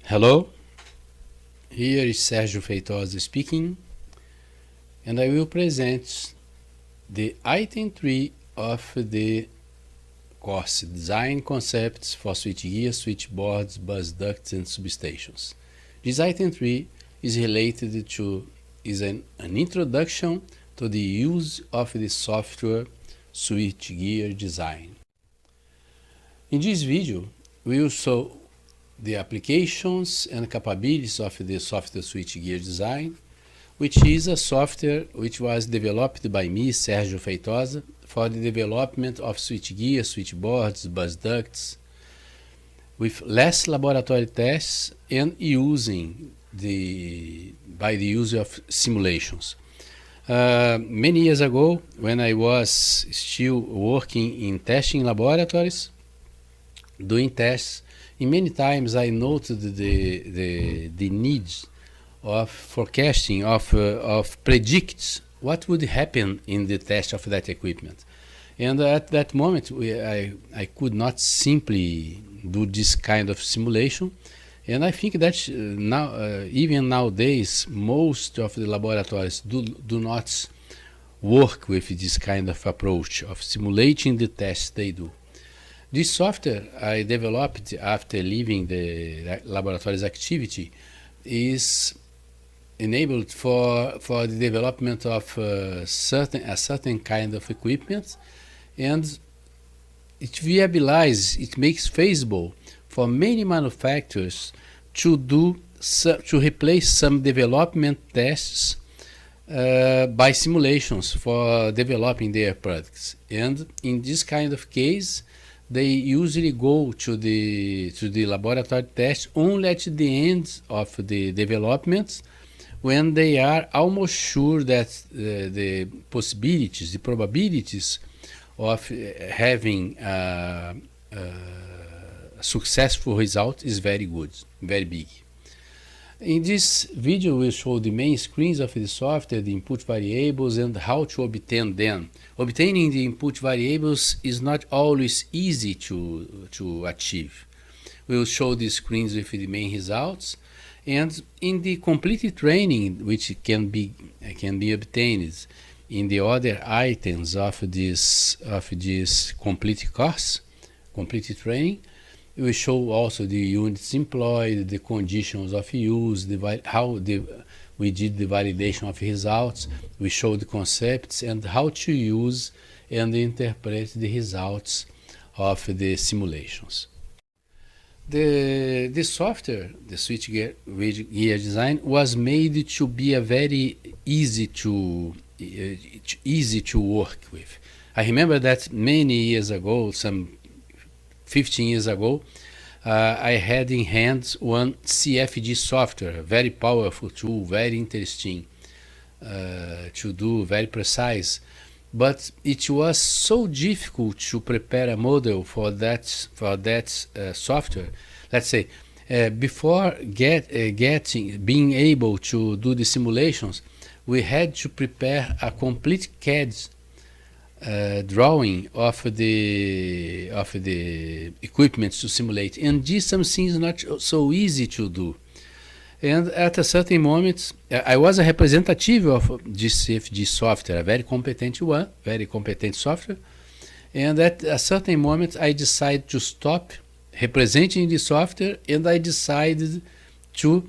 Hello, here is Sérgio Feitosa speaking, and I will present the item 3 of the course Design Concepts for Switchgear, Switchboards, Bus Ducts and Substations. This item 3 is related to an introduction to the use of the software switchgear design. In this video, we will show the applications and capabilities of the software switchgear design, which is a software which was developed by me, Sérgio Feitosa, for the development of switchgear, switchboards, bus ducts, with less laboratory tests and by the use of simulations. Many years ago, when I was still working in testing laboratories, doing tests, in many times I noted the needs of forecasting, of predict what would happen in the test of that equipment. And at that moment, I could not simply do this kind of simulation. And I think that now, even nowadays, most of the laboratories do not work with this kind of approach of simulating the tests they do. This software I developed after leaving the laboratory's activity is enabled for the development of a certain kind of equipment, and it viabilizes, it makes feasible for many manufacturers to replace some development tests by simulations for developing their products. And in this kind of case, they usually go to the laboratory test only at the end of the development, when they are almost sure that the probabilities of having a successful result is very good, very big. In this video, we'll show the main screens of the software, the input variables, and how to obtain them. Obtaining the input variables is not always easy to achieve. We'll show the screens with the main results, and in the complete training, which can be obtained in the other items of this complete course, complete training, we show also the units employed, the conditions of use, we did the validation of results. We show the concepts and how to use and interpret the results of the simulations. The software, the switchgear design, was made to be a very easy to work with. I remember that many years ago, some 15 years ago, I had in hand one CFD software, a very powerful tool, very interesting to do, very precise. But it was so difficult to prepare a model for that software. Let's say, before being able to do the simulations, we had to prepare a complete CAD drawing of the equipment to simulate, and this something is not so easy to do. And at a certain moment, I was a representative of this CFD software, a very competent software. And at a certain moment, I decided to stop representing the software, and I decided to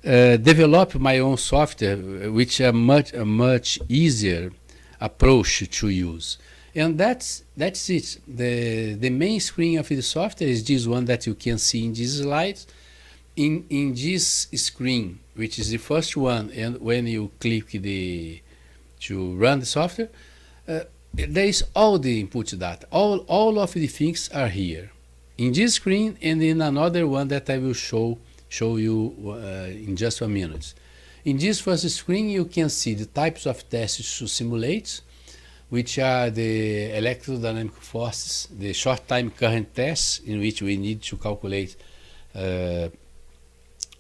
develop my own software, which a much easier approach to use. And that's it. The main screen of the software is this one that you can see in these slides. In this screen, which is the first one, and when you click to run the software, there is all the input data. All of the things are here in this screen, and in another one that I will show you in just 1 minute. In this first screen, you can see the types of tests to simulate, which are the electrodynamic forces, the short time current tests, in which we need to calculate the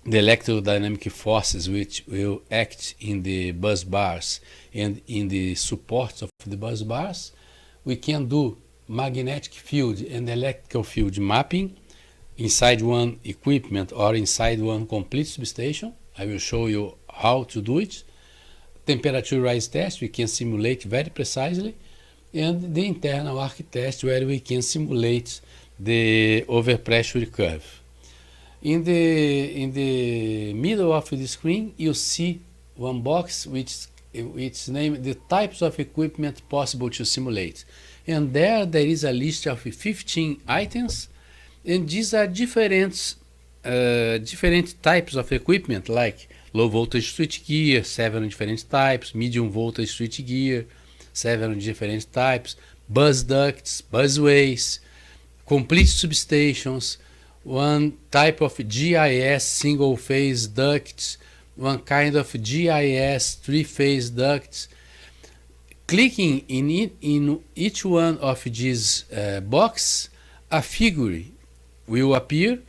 electrodynamic forces which will act in the bus bars and in the supports of the bus bars. We can do magnetic field and electrical field mapping inside one equipment or inside one complete substation. I will show you how to do it. Temperature rise test, we can simulate very precisely, and the internal arc test where we can simulate the overpressure curve. In the middle of the screen, you see one box which named the types of equipment possible to simulate. And there is a list of 15 items, and these are different types of equipment, like low voltage switchgear, 7 different types, medium voltage switchgear, 7 different types, bus ducts, busways, complete substations, one type of GIS single phase ducts, one kind of GIS three-phase ducts. Clicking in each one of these boxes, a figure will appear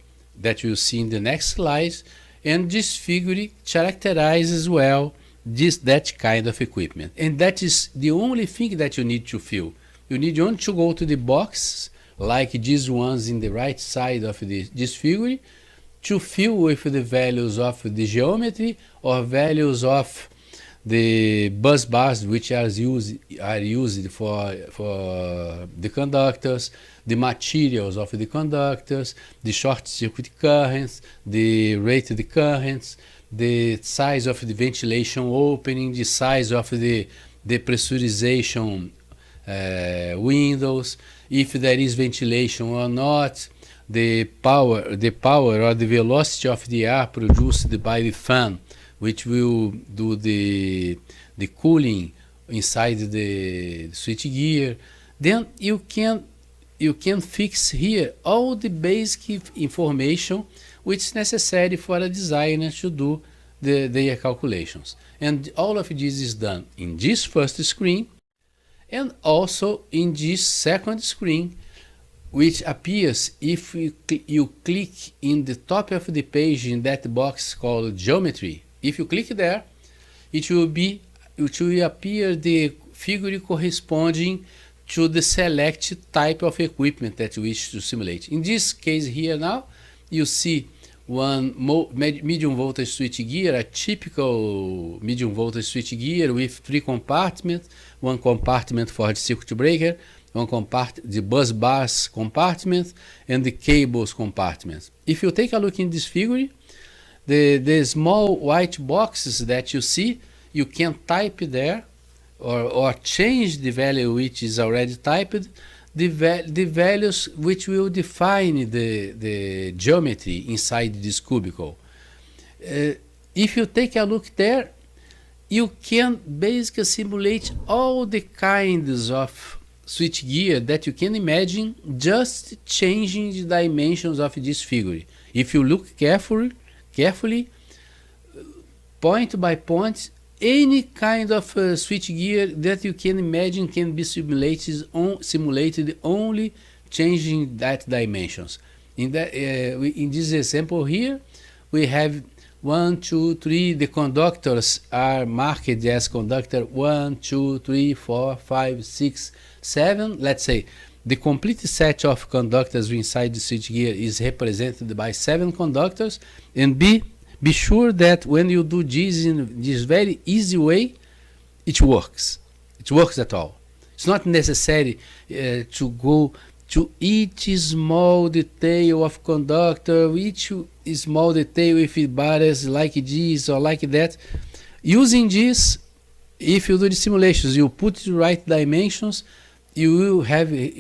that you'll see in the next slide, and this figure characterizes well that kind of equipment. And that is the only thing that you need to fill. You need only to go to the box, like these ones in the right side of this figure, to fill with the values of the geometry or values of the bus bars which are used for the conductors, the materials of the conductors, the short circuit currents, the rated currents, the size of the ventilation opening, the size of the pressurization windows, if there is ventilation or not, the power or the velocity of the air produced by the fan, which will do the cooling inside the switchgear. Then you can fix here all the basic information which is necessary for a designer to do their calculations. And all of this is done in this first screen and also in this second screen, which appears if you click in the top of the page in that box called geometry. If you click there, it will appear the figure corresponding to the select type of equipment that you wish to simulate. In this case here now, you see one medium voltage switchgear, a typical medium voltage switchgear with 3 compartments, one compartment for the circuit breaker, one compartment, the bus bars compartment, and the cables compartment. If you take a look in this figure, the small white boxes that you see, you can type there or change the value which is already typed, the values which will define the geometry inside this cubicle. If you take a look there, you can basically simulate all the kinds of switchgear that you can imagine, just changing the dimensions of this figure. If you look carefully, point by point, any kind of switchgear that you can imagine can be simulated only changing that dimensions. In this example here, we have 1, 2, 3. The conductors are marked as conductor 1, 2, 3, 4, 5, 6, 7. Let's say the complete set of conductors inside the switchgear is represented by 7 conductors, and be sure that when you do this in this very easy way, it works. It works at all. It's not necessary to go to each small detail of conductor, each small detail with bars like this or like that. Using this, if you do the simulations, you put the right dimensions, you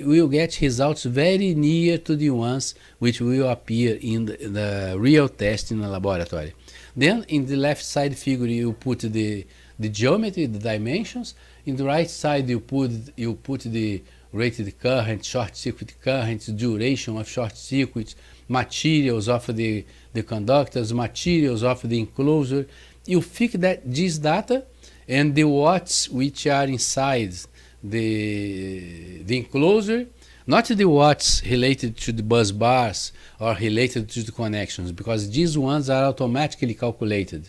will get results very near to the ones which will appear in the real test in the laboratory. Then in the left side figure you put the geometry, the dimensions. In the right side you put the rated current, short circuit currents, duration of short circuits, materials of the conductors, materials of the enclosure. You fix this data, and the watts which are inside the enclosure, not the watts related to the bus bars or related to the connections, because these ones are automatically calculated,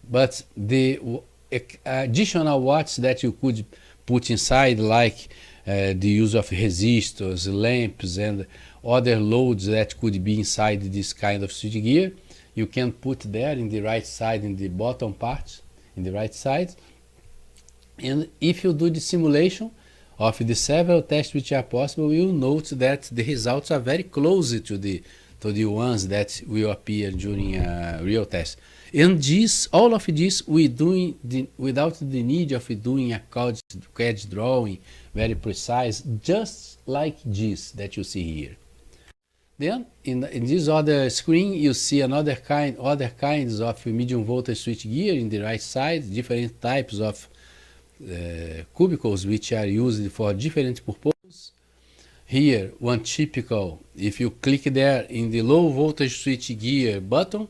but the additional watts that you could put inside, like the use of resistors, lamps, and other loads that could be inside this kind of switchgear. You can put there in the right side, in the bottom part, in the right side. And if you do the simulation of the several tests which are possible, you'll note that the results are very close to the ones that will appear during a real test. And this, all of this, we doing without the need of doing a CAD drawing, very precise, just like this that you see here. Then in this other screen, you see other kinds of medium voltage switchgear in the right side, different types of cubicles which are used for different purposes. Here, one typical, if you click there in the low voltage switchgear button,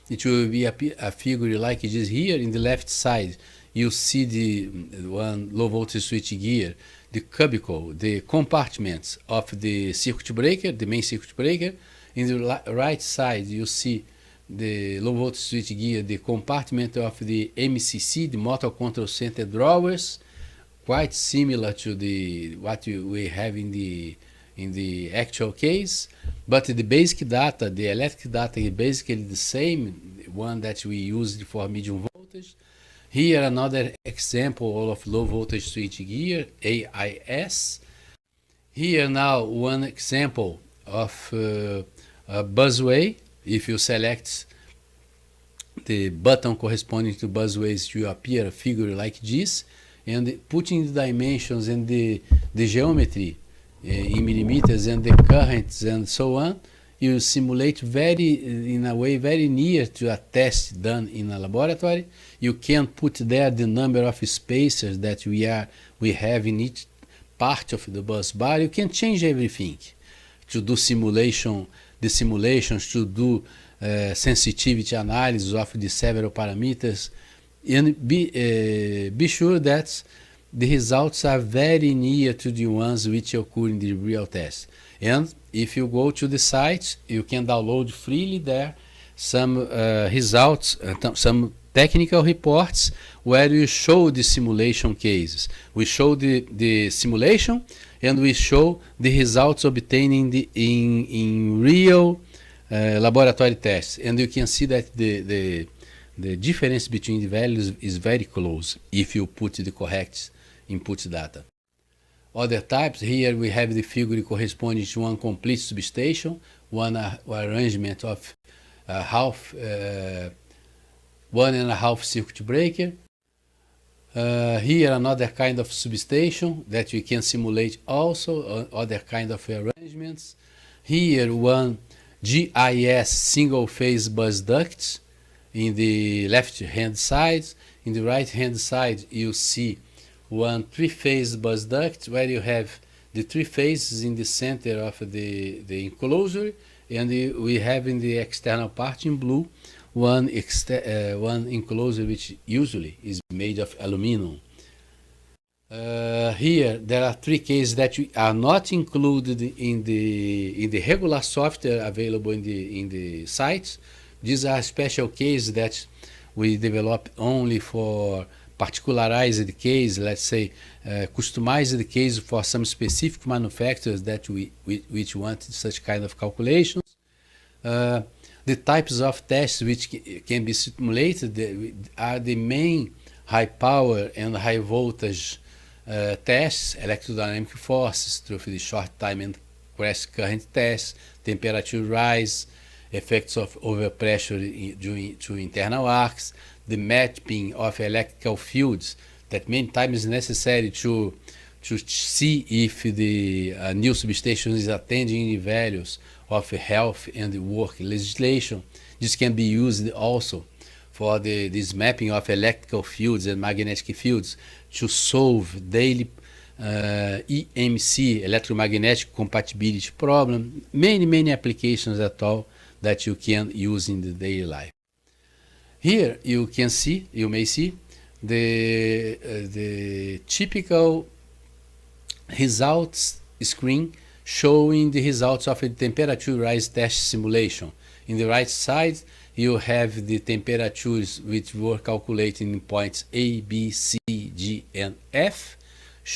it will be a figure like this here. In the left side, you see the one low voltage switchgear, the cubicle, the compartments of the circuit breaker, the main circuit breaker. In the right side, you see the low voltage switchgear, the compartment of the MCC, the motor control center drawers, quite similar to what we have in the actual case, but the basic data, the electric data, is basically the same one that we used for medium voltage. Here another example of low voltage switchgear, AIS. Here now one example of a busway. If you select the button corresponding to busways, will appear a figure like this, and putting the dimensions and the geometry in millimeters and the currents and so on, you simulate in a way very near to a test done in a laboratory. You can put there the number of spacers that we have in each part of the bus bar. You can change everything to do the simulations, to do sensitivity analysis of the several parameters, and be sure that the results are very near to the ones which occur in the real test. And if you go to the site, you can download freely there some results, some technical reports where we show the simulation cases. We show the simulation, and we show the results obtained in real laboratory tests. And you can see that the difference between the values is very close if you put the correct input data. Other types, here we have the figure corresponding to one complete substation, one arrangement of one and a half circuit breaker. Here another kind of substation that we can simulate also, other kind of arrangements. Here one GIS single phase bus duct in the left hand side. In the right hand side you see one three-phase bus duct where you have the three phases in the center of the enclosure, and we have in the external part in blue one enclosure which usually is made of aluminum. Here there are three cases that are not included in the regular software available in the sites. These are special cases that we develop only for particularized case, let's say customized case for some specific manufacturers that which want such kind of calculations. The types of tests which can be simulated are the main high power and high voltage tests, electrodynamic forces through the short time and crash current tests, temperature rise, effects of overpressure due to internal arcs, the mapping of electrical fields that many times is necessary to see if the new substation is attending the values of health and work legislation. This can be used also for this mapping of electrical fields and magnetic fields to solve daily EMC, electromagnetic compatibility problem. Many applications at all that you can use in the daily life. Here you may see the typical results screen showing the results of a temperature rise test simulation. In the right side you have the temperatures which were calculated in points A, B, C, G and F,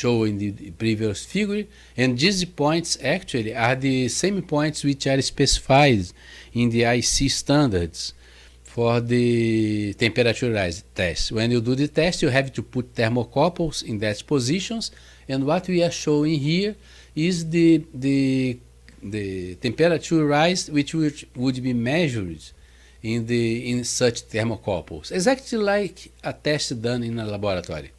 shown in the previous figure, and these points actually are the same points which are specified in the IC standards for the temperature rise test. When you do the test, you have to put thermocouples in that positions, and what we are showing here is the temperature rise which would be measured in such thermocouples, exactly like a test done in a laboratory.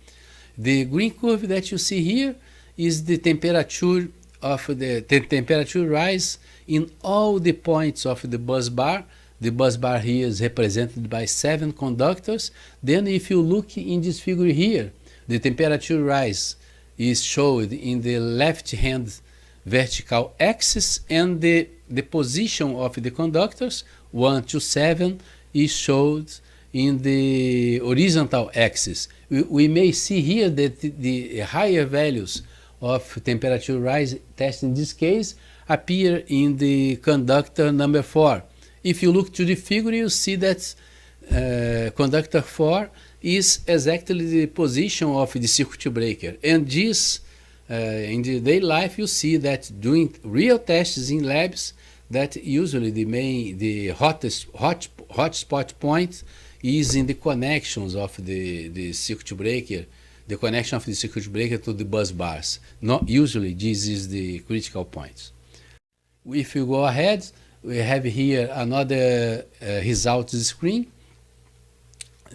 The green curve that you see here is the temperature of the temperature rise in all the points of the bus bar. The bus bar here is represented by 7 conductors. Then if you look in this figure here, the temperature rise is shown in the left hand vertical axis, and the position of the conductors 1 to 7 is showed in the horizontal axis. We may see here that the higher values of temperature rise test in this case appear in the conductor number 4. If you look to the figure, you see that conductor 4 is exactly the position of the circuit breaker. And this, in the daily life, you see that doing real tests in labs, that usually the hotspot point is in the connections of the circuit breaker, the connection of the circuit breaker to the bus bars. Not usually, this is the critical point. If you go ahead, we have here another results screen.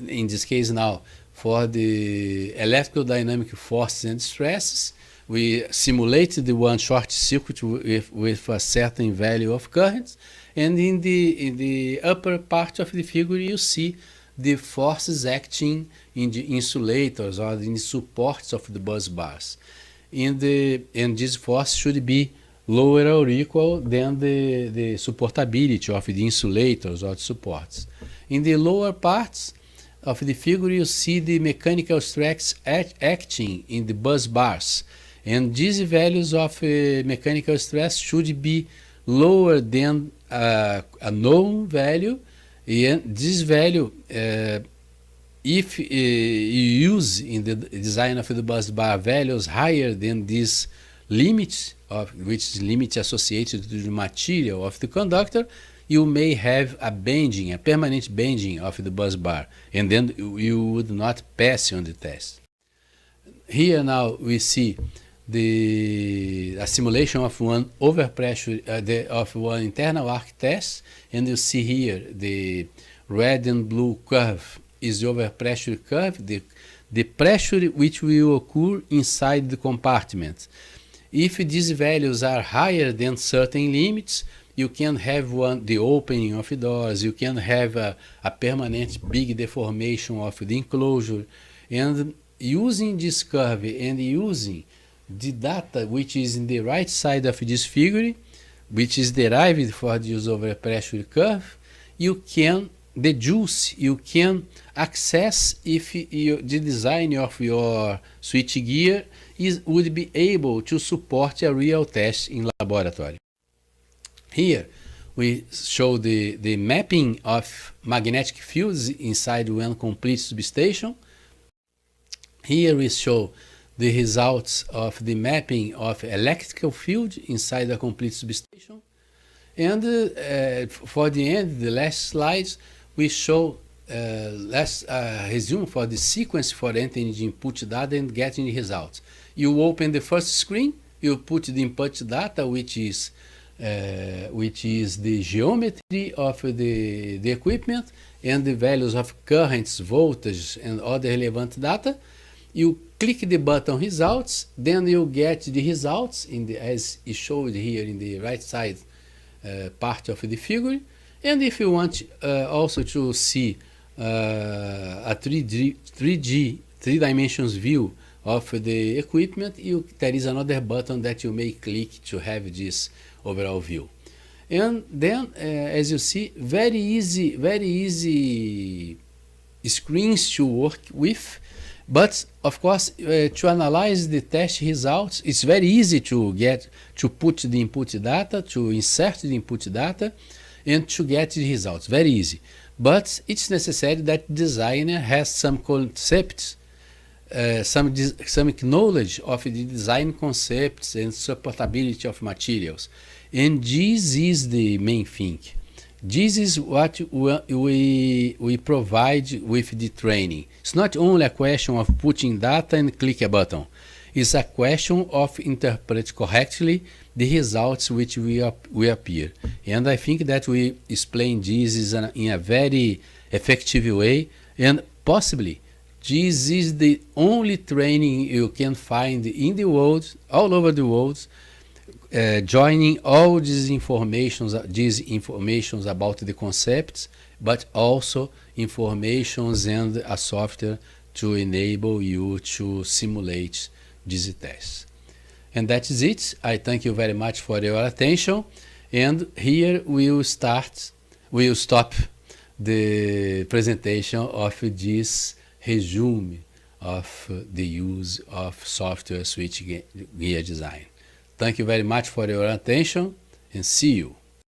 In this case now, for the electrical dynamic forces and stresses, we simulated the one short circuit with a certain value of current, and in the upper part of the figure you see the forces acting in the insulators or in the supports of the bus bars. And this force should be lower or equal than the supportability of the insulators or the supports. In the lower parts of the figure you see the mechanical stress acting in the bus bars, and these values of mechanical stress should be lower than a known value. And this value, if you use in the design of the bus bar values higher than this limit, which is limit associated to the material of the conductor, you may have a bending, a permanent bending of the bus bar, and then you would not pass on the test. Here now we see a simulation of one overpressure of one internal arc test, and you see here the red and blue curve is the overpressure curve, the pressure which will occur inside the compartment. If these values are higher than certain limits, you can have the opening of the doors, you can have a permanent big deformation of the enclosure. And using this curve and using the data which is in the right side of this figure, which is derived for this overpressure curve, you can deduce, you can access if the design of your switchgear would be able to support a real test in laboratory. Here we show the mapping of magnetic fields inside one complete substation. Here we show the results of the mapping of electrical field inside a complete substation. And for the end, the last slides, we show let's resume for the sequence for entering the input data and getting the results. You open the first screen, you put the input data, which is the geometry of the equipment and the values of currents, voltage, and other relevant data. You click the button results, then you get the results as is showed here in the right side part of the figure. And if you want also to see a 3D, three dimensions view of the equipment, there is another button that you may click to have this overall view. And then, as you see, very easy screens to work with. But of course, to analyze the test results, it's very easy to put the input data, to insert the input data, and to get the results. Very easy. But it's necessary that the designer has some concepts some knowledge of the design concepts and supportability of materials. And this is the main thing. This is what we provide with the training. It's not only a question of putting data and click a button. It's a question of interpret correctly the results which will appear. And I think that we explain this in a very effective way, and possibly this is the only training you can find in the world, all over the world, joining all these informations about the concepts, but also informations and a software to enable you to simulate these tests. And that is it. I thank you very much for your attention. And here we'll stop the presentation of this resume of the use of software switchgear design. Thank you very much for your attention, and see you.